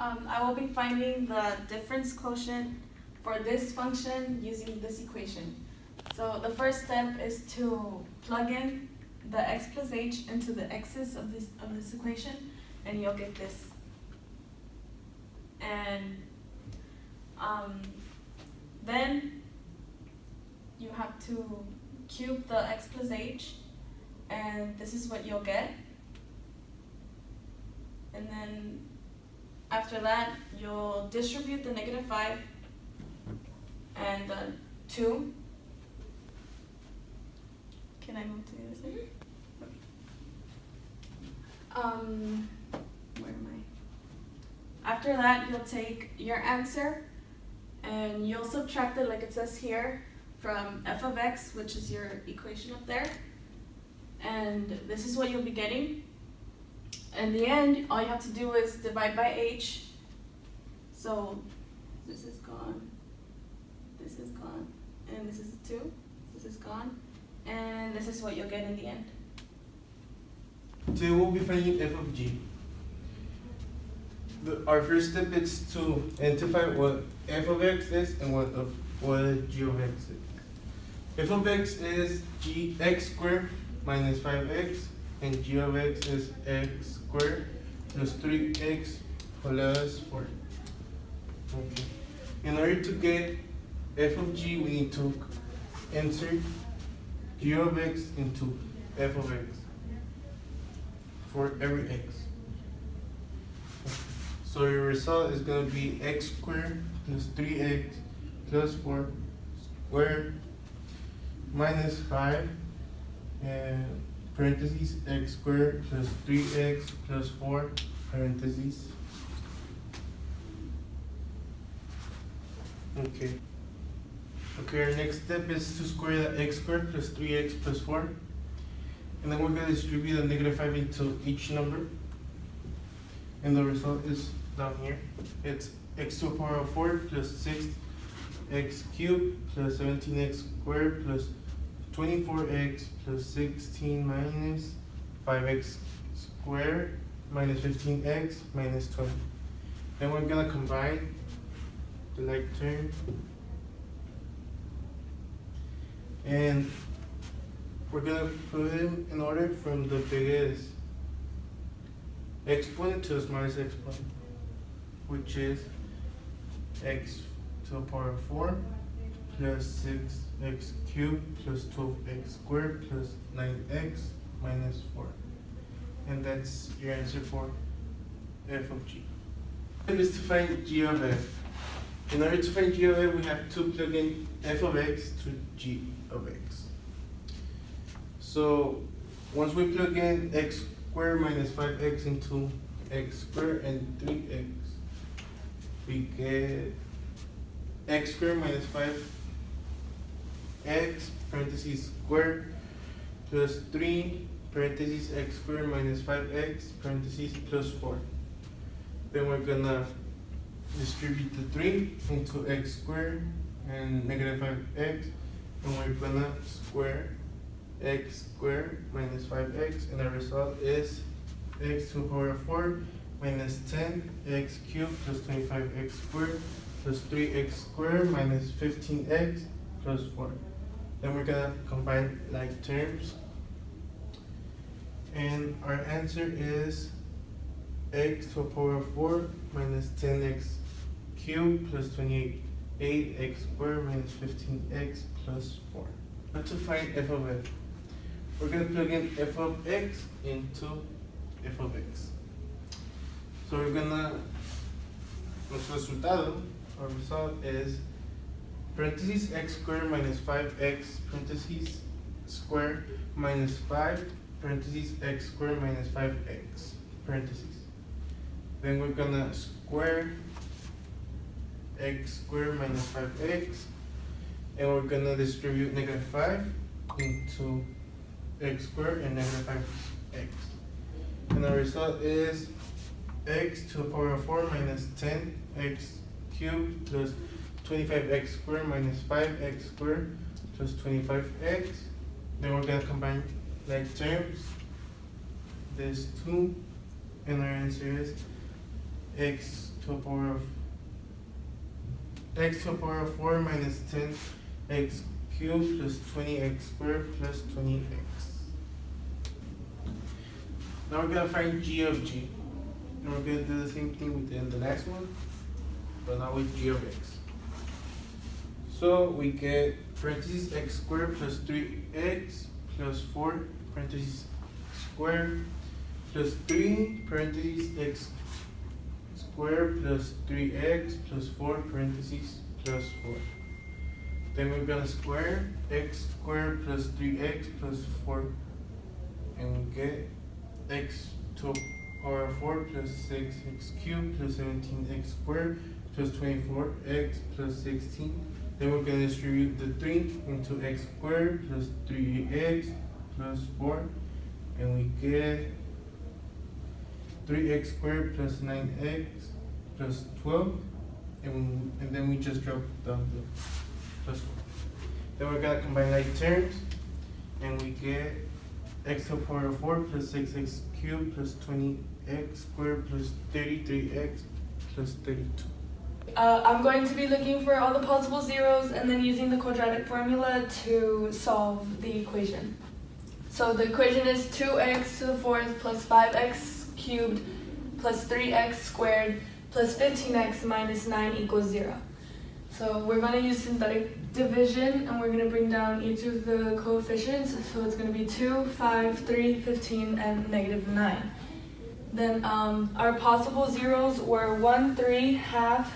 I will be finding the difference quotient for this function using this equation. So the first step is to plug in the x plus h into the x's of this equation, and you'll get this. And then you have to cube the x plus h, and this is what you'll get. And then after that, you'll distribute the -5 and the 2. Can I move to the other side? Where am I? After that, you'll take your answer and you'll subtract it like it says here from f of x, which is your equation up there. And this is what you'll be getting. In the end, all you have to do is divide by h. So this is gone, this is gone, and this is 2, this is gone, and this is what you'll get in the end. Today we'll be finding f of g. Our first step is to identify what f of x is and what g of x is. F of x is x squared minus 5x, and g of x is x squared plus 3x plus 4. Okay. In order to get f of g, we need to insert g of x into f of x for every x. So your result is going to be x squared plus 3x plus 4 squared minus 5 and parentheses x squared plus 3x plus 4 parentheses. Okay, our next step is to square the x squared plus 3x plus 4. And then we're going to distribute the -5 into each number. And the result is down here. It's x to the power of 4 plus 6x cubed plus 17x squared plus 24x plus 16 minus 5x squared minus 15x minus 20. Then we're going to combine the like term. And we're going to put them in order from the biggest exponent to the smallest exponent, which is x to the power of 4 plus 6x cubed plus 12x squared plus 9x minus 4. And that's your answer for f of g. Step is to find g of f. In order to find g of f, we have to plug in f of x to g of x. So once we plug in x squared minus 5x into x squared and 3x, we get x squared minus 5x parentheses squared plus 3 parentheses x squared minus 5x parentheses plus 4. Then we're gonna distribute the 3 into x squared and -5x, and we're gonna square x squared minus 5x, and the result is x to the power of 4 minus 10x cubed plus 25x squared plus 3x squared minus 15x plus 4. Then we're gonna combine like terms, and our answer is x to the power of 4 minus 10x cubed plus 28x squared minus 15x plus 4. Now to find f of x, we're going to plug in f of x into f of x. So we're going to, our result is parentheses x squared minus 5x parentheses squared minus 5 parentheses x squared minus 5x parentheses. Then we're going to square x squared minus 5x, and we're going to distribute -5 into x squared and -5x. And the result is x to the power of 4 minus 10x cubed plus 25x squared minus 5x squared plus 25x. Then we're going to combine like terms, this 2, and our answer is x to to the power of x to the power of 4 minus 10x cubed plus 20x squared plus 20x. Now we're going to find g of g. And we're going to do the same thing within the last one, but now with g of x. So we get parentheses x squared plus 3x plus 4 parentheses squared plus 3 parentheses x squared plus 3x plus 4 parentheses plus 4. Then we're going to square x squared plus 3x plus 4, and we get x to the power of 4 plus 6x cubed plus 17x squared plus 24x plus 16. Then we're going to distribute the 3 into x squared plus 3x plus 4, and we get 3x squared plus 9x plus 12, and then we just drop down the plus 4. Then we're going to combine like terms, and we get x to the power of 4 plus 6x cubed plus 20x squared plus 33x plus 32. I'm going to be looking for all the possible zeros and then using the quadratic formula to solve the equation. So the equation is 2x to the 4th plus 5x cubed plus 3x squared plus 15x minus 9 equals 0. So we're going to use synthetic division, and we're going to bring down each of the coefficients. So it's going to be 2, 5, 3, 15, and negative 9. Then our possible zeros were 1, 3, half,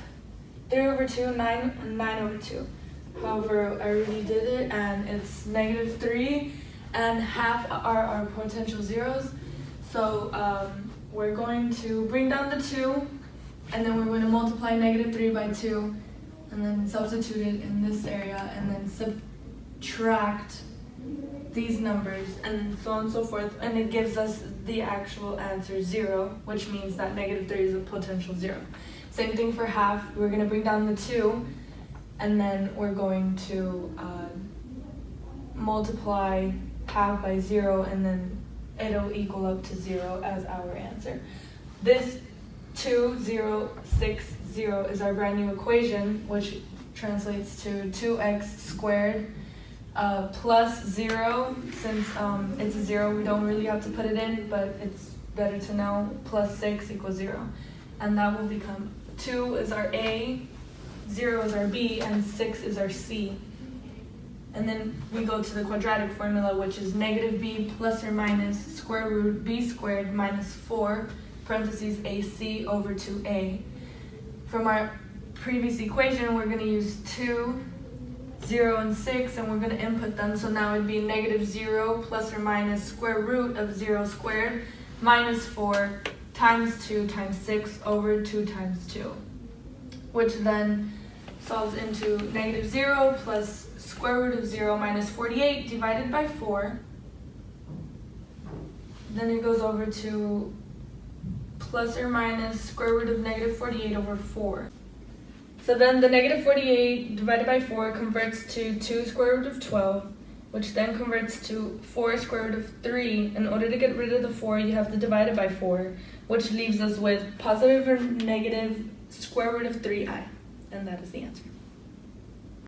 3 over 2, 9, and 9 over 2. However, I already did it, and it's negative 3 and half are our potential zeros. So we're going to bring down the 2, and then we're going to multiply negative 3 by 2, and then substitute it in this area, and then subtract these numbers, and so on and so forth, and it gives us the actual answer 0, which means that negative 3 is a potential 0. Same thing for half. We're going to bring down the 2, and then we're going to multiply half by 0, and then it'll equal up to 0 as our answer. This 2, 0, 6, 0 is our brand new equation, which translates to 2x squared plus 0. Since it's a 0, we don't really have to put it in, but it's better to know, plus 6 equals 0. And that will become 2 is our A, 0 is our B, and 6 is our C. And then we go to the quadratic formula, which is negative b plus or minus square root b squared minus 4, parentheses AC over 2a. From our previous equation, we're going to use 2, 0, and 6, and we're going to input them. So now it'd be negative 0 plus or minus square root of 0 squared minus 4 times 2 times 6 over 2 times 2, which then solves into negative 0 plus square root of 0 minus 48 divided by 4. Then it goes over to plus or minus square root of negative 48 over 4. So then the negative 48 divided by 4 converts to 2 square root of 12, which then converts to 4 square root of 3. In order to get rid of the 4, you have to divide it by 4, which leaves us with positive or negative square root of 3i. And that is the answer.